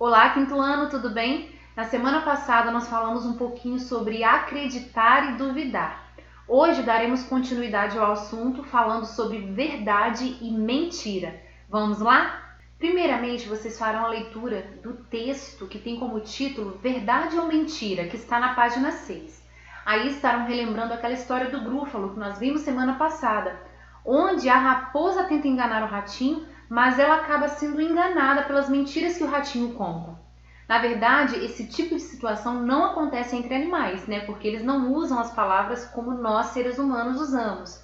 Olá, quinto ano, tudo bem? Na semana passada nós falamos um pouquinho sobre acreditar e duvidar. Hoje daremos continuidade ao assunto falando sobre verdade e mentira. Vamos lá? Primeiramente, vocês farão a leitura do texto que tem como título Verdade ou Mentira, que está na página 6. Aí estarão relembrando aquela história do Grúfalo que nós vimos semana passada, onde a raposa tenta enganar o ratinho, mas ela acaba sendo enganada pelas mentiras que o ratinho conta. Na verdade, esse tipo de situação não acontece entre animais, né? Porque eles não usam as palavras como nós, seres humanos, usamos.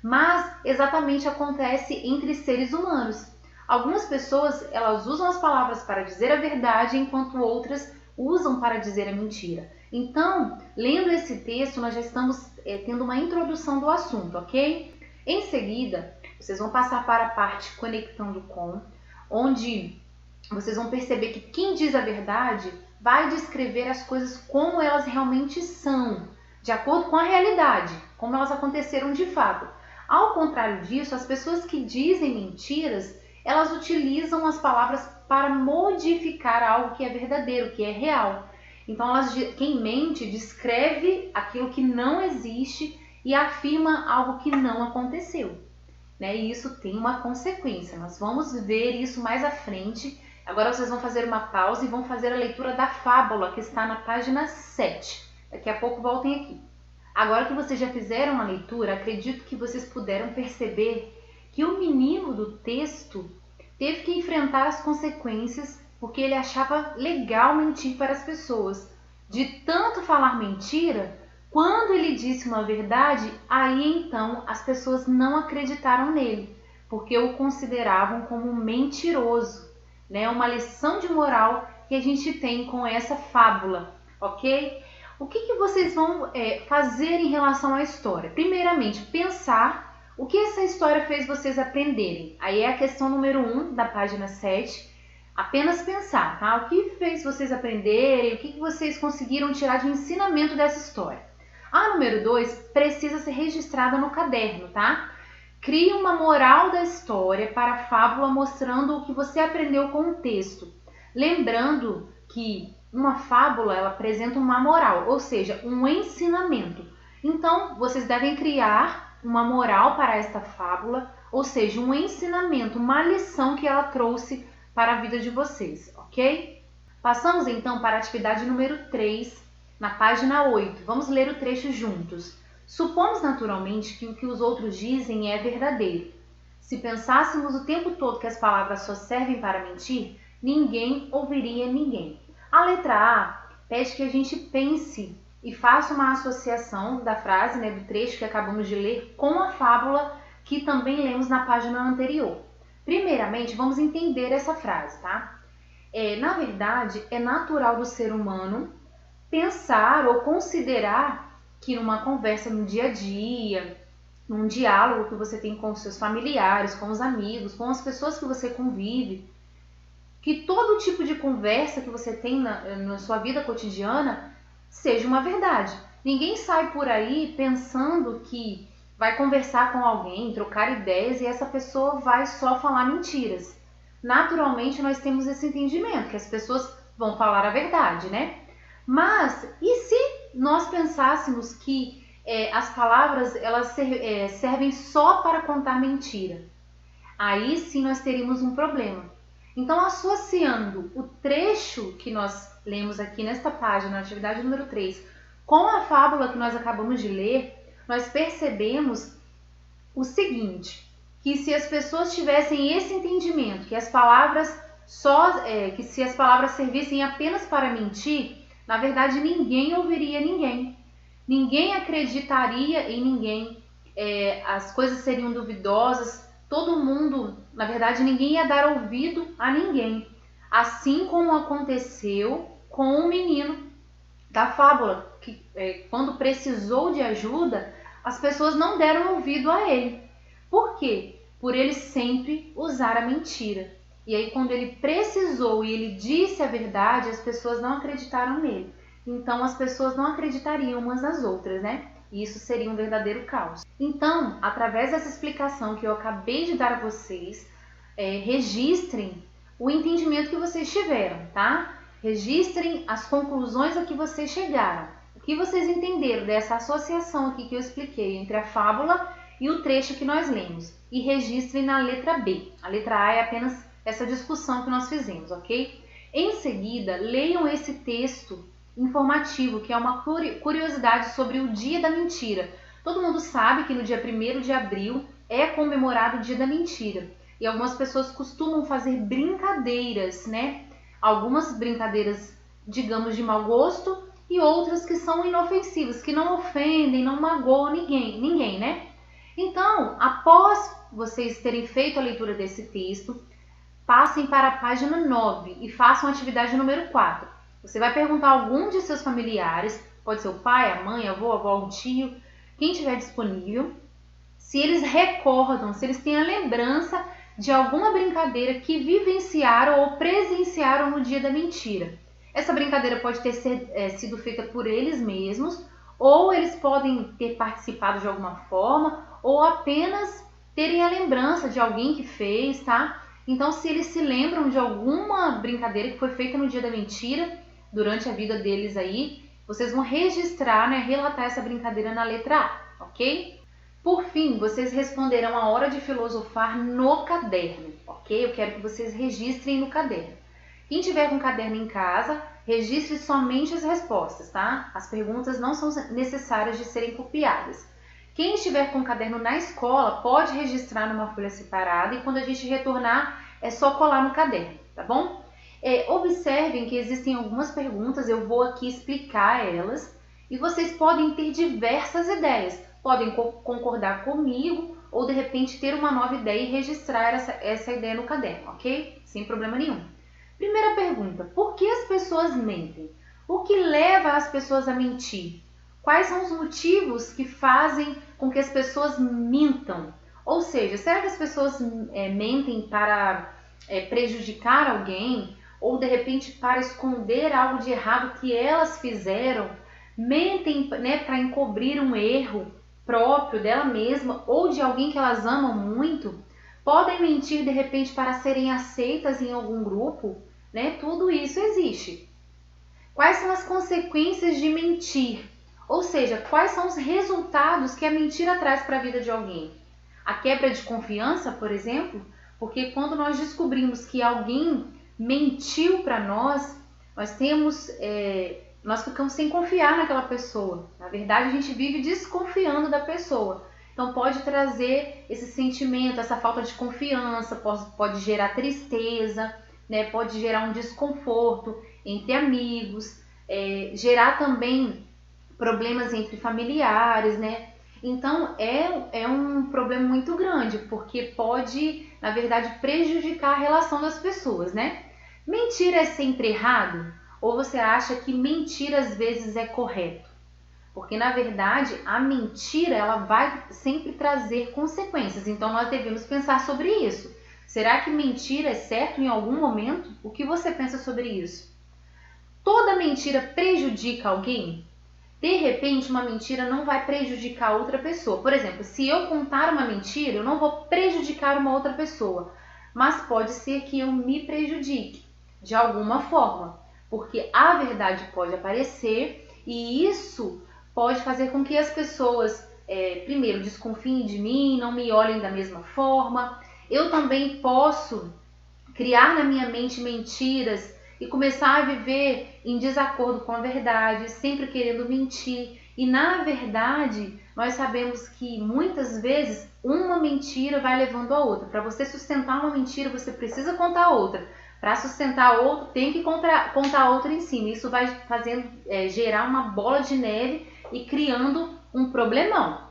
Mas exatamente acontece entre seres humanos. Algumas pessoas, elas usam as palavras para dizer a verdade, enquanto outras usam para dizer a mentira. Então, lendo esse texto, nós já estamos tendo uma introdução do assunto, ok? Em seguida, vocês vão passar para a parte conectando com, onde vocês vão perceber que quem diz a verdade vai descrever as coisas como elas realmente são, de acordo com a realidade, como elas aconteceram de fato. Ao contrário disso, as pessoas que dizem mentiras, elas utilizam as palavras para modificar algo que é verdadeiro, que é real. Então, quem mente descreve aquilo que não existe e afirma algo que não aconteceu, né? E isso tem uma consequência. Nós vamos ver isso mais à frente. Agora vocês vão fazer uma pausa e vão fazer a leitura da fábula que está na página 7. Daqui a pouco voltem aqui. Agora que vocês já fizeram a leitura, acredito que vocês puderam perceber que o menino do texto teve que enfrentar as consequências porque ele achava legal mentir para as pessoas. De tanto falar mentira, quando ele disse uma verdade, aí então as pessoas não acreditaram nele, porque o consideravam como mentiroso, né? Uma lição de moral que a gente tem com essa fábula, ok? O que vocês vão fazer em relação à história? Primeiramente, pensar o que essa história fez vocês aprenderem. Aí é a questão número 1 da página 7. Apenas pensar, tá? O que fez vocês aprenderem, o que vocês conseguiram tirar de ensinamento dessa história. A número 2 precisa ser registrada no caderno, tá? Crie uma moral da história para a fábula mostrando o que você aprendeu com o texto. Lembrando que uma fábula ela apresenta uma moral, ou seja, um ensinamento. Então, vocês devem criar uma moral para esta fábula, ou seja, um ensinamento, uma lição que ela trouxe para a vida de vocês, ok? Passamos então para a atividade número 3, na página 8. Vamos ler o trecho juntos. Supomos naturalmente que o que os outros dizem é verdadeiro. Se pensássemos o tempo todo que as palavras só servem para mentir, ninguém ouviria ninguém. A letra A pede que a gente pense e faça uma associação da frase, né, do trecho que acabamos de ler, com a fábula que também lemos na página anterior. Primeiramente, vamos entender essa frase, tá? Na verdade, é natural do ser humano pensar ou considerar que numa conversa no dia a dia, num diálogo que você tem com os seus familiares, com os amigos, com as pessoas que você convive, que todo tipo de conversa que você tem na sua vida cotidiana seja uma verdade. Ninguém sai por aí pensando que vai conversar com alguém, trocar ideias e essa pessoa vai só falar mentiras. Naturalmente, nós temos esse entendimento, que as pessoas vão falar a verdade, né? Mas, e se nós pensássemos que as palavras elas servem só para contar mentira? Aí sim nós teríamos um problema. Então, associando o trecho que nós lemos aqui nesta página, na atividade número 3, com a fábula que nós acabamos de ler, nós percebemos o seguinte, que se as pessoas tivessem esse entendimento, que as palavras que se as palavras servissem apenas para mentir, na verdade ninguém ouviria ninguém, ninguém acreditaria em ninguém, as coisas seriam duvidosas, todo mundo, na verdade ninguém ia dar ouvido a ninguém, assim como aconteceu com o menino da fábula, que quando precisou de ajuda, as pessoas não deram ouvido a ele. Por quê? Por ele sempre usar a mentira. E aí quando ele precisou e ele disse a verdade, as pessoas não acreditaram nele. Então as pessoas não acreditariam umas nas outras, né? E isso seria um verdadeiro caos. Então, através dessa explicação que eu acabei de dar a vocês, registrem o entendimento que vocês tiveram, tá? Registrem as conclusões a que vocês chegaram. O que vocês entenderam dessa associação aqui que eu expliquei entre a fábula e o trecho que nós lemos. E registrem na letra B. A letra A é apenas essa discussão que nós fizemos, ok? Em seguida, leiam esse texto informativo, que é uma curiosidade sobre o Dia da Mentira. Todo mundo sabe que no dia 1º de abril é comemorado o Dia da Mentira. E algumas pessoas costumam fazer brincadeiras, né? Algumas brincadeiras, digamos, de mau gosto e outras que são inofensivas, que não ofendem, não magoam ninguém, né? Então, após vocês terem feito a leitura desse texto, passem para a página 9 e façam a atividade número 4. Você vai perguntar a algum de seus familiares, pode ser o pai, a mãe, a avó, um tio, quem tiver disponível, se eles recordam, se eles têm a lembrança de alguma brincadeira que vivenciaram ou presenciaram no Dia da Mentira. Essa brincadeira pode ter sido feita por eles mesmos, ou eles podem ter participado de alguma forma, ou apenas terem a lembrança de alguém que fez, tá? Então, se eles se lembram de alguma brincadeira que foi feita no Dia da Mentira, durante a vida deles aí, vocês vão registrar, né, relatar essa brincadeira na letra A, ok? Por fim, vocês responderão a hora de filosofar no caderno, ok? Eu quero que vocês registrem no caderno. Quem tiver com o caderno em casa, registre somente as respostas, tá? As perguntas não são necessárias de serem copiadas. Quem estiver com o caderno na escola, pode registrar numa folha separada e quando a gente retornar, é só colar no caderno, tá bom? Observem que existem algumas perguntas, eu vou aqui explicar elas e vocês podem ter diversas ideias. Podem concordar comigo ou de repente ter uma nova ideia e registrar essa ideia no caderno, ok? Sem problema nenhum. Primeira pergunta, por que as pessoas mentem? O que leva as pessoas a mentir? Quais são os motivos que fazem com que as pessoas mintam? Ou seja, será que as pessoas mentem para prejudicar alguém? Ou de repente para esconder algo de errado que elas fizeram? Mentem, né, para encobrir um erro próprio dela mesma ou de alguém que elas amam muito? Podem mentir de repente para serem aceitas em algum grupo? Né? Tudo isso existe. Quais são as consequências de mentir? Ou seja, quais são os resultados que a mentira traz para a vida de alguém? A quebra de confiança, por exemplo, porque quando nós descobrimos que alguém mentiu para nós, nós ficamos sem confiar naquela pessoa. Na verdade, a gente vive desconfiando da pessoa. Então pode trazer esse sentimento, essa falta de confiança, pode gerar tristeza, né? Pode gerar um desconforto entre amigos, gerar também problemas entre familiares, né? Então é um problema muito grande, porque pode, na verdade, prejudicar a relação das pessoas, né? Mentir é sempre errado? Ou você acha que mentir às vezes é correto? Porque, na verdade, a mentira ela vai sempre trazer consequências. Então, nós devemos pensar sobre isso. Será que mentir é certo em algum momento? O que você pensa sobre isso? Toda mentira prejudica alguém? De repente, uma mentira não vai prejudicar outra pessoa. Por exemplo, se eu contar uma mentira, eu não vou prejudicar uma outra pessoa. Mas pode ser que eu me prejudique de alguma forma. Porque a verdade pode aparecer e isso pode fazer com que as pessoas, primeiro, desconfiem de mim, não me olhem da mesma forma. Eu também posso criar na minha mente mentiras e começar a viver em desacordo com a verdade, sempre querendo mentir. E, na verdade, nós sabemos que muitas vezes uma mentira vai levando a outra. Para você sustentar uma mentira, você precisa contar outra. Para sustentar outro, tem que contar outra em cima. Isso vai gerar uma bola de neve e criando um problemão.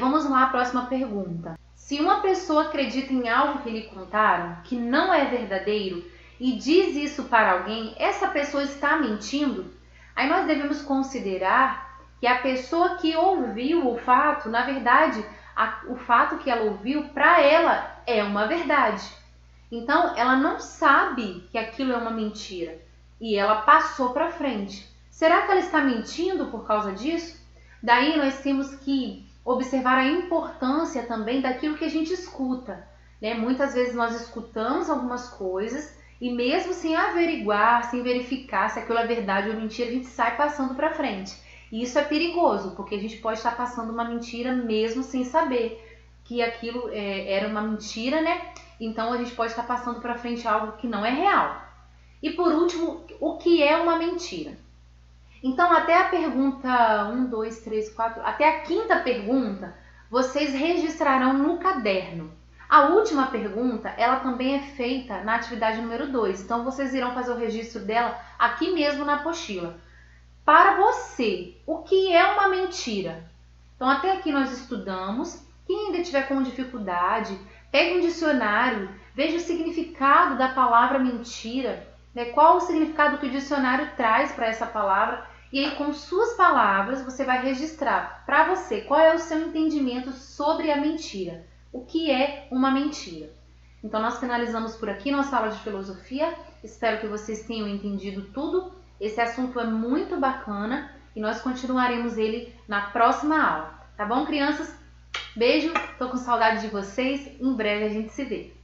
Vamos lá, a próxima pergunta. Se uma pessoa acredita em algo que lhe contaram, que não é verdadeiro, e diz isso para alguém, essa pessoa está mentindo? Aí nós devemos considerar que a pessoa que ouviu o fato, na verdade, o fato que ela ouviu, para ela é uma verdade. Então, ela não sabe que aquilo é uma mentira e ela passou para frente. Será que ela está mentindo por causa disso? Daí nós temos que observar a importância também daquilo que a gente escuta. né? Muitas vezes nós escutamos algumas coisas e mesmo sem averiguar, sem verificar se aquilo é verdade ou mentira, a gente sai passando para frente. E isso é perigoso, porque a gente pode estar passando uma mentira mesmo sem saber que aquilo era uma mentira, né? Então a gente pode estar passando para frente algo que não é real. E por último, o que é uma mentira? Então até a pergunta 1, 2, 3, 4, até a quinta pergunta, vocês registrarão no caderno. A última pergunta, ela também é feita na atividade número 2. Então vocês irão fazer o registro dela aqui mesmo na apostila. Para você, o que é uma mentira? Então até aqui nós estudamos. Quem ainda tiver com dificuldade, pegue um dicionário, veja o significado da palavra mentira, né? Qual o significado que o dicionário traz para essa palavra, e aí com suas palavras você vai registrar para você qual é o seu entendimento sobre a mentira. O que é uma mentira? Então nós finalizamos por aqui nossa aula de filosofia. Espero que vocês tenham entendido tudo. Esse assunto é muito bacana e nós continuaremos ele na próxima aula. Tá bom, crianças? Beijo, tô com saudade de vocês. Em breve a gente se vê.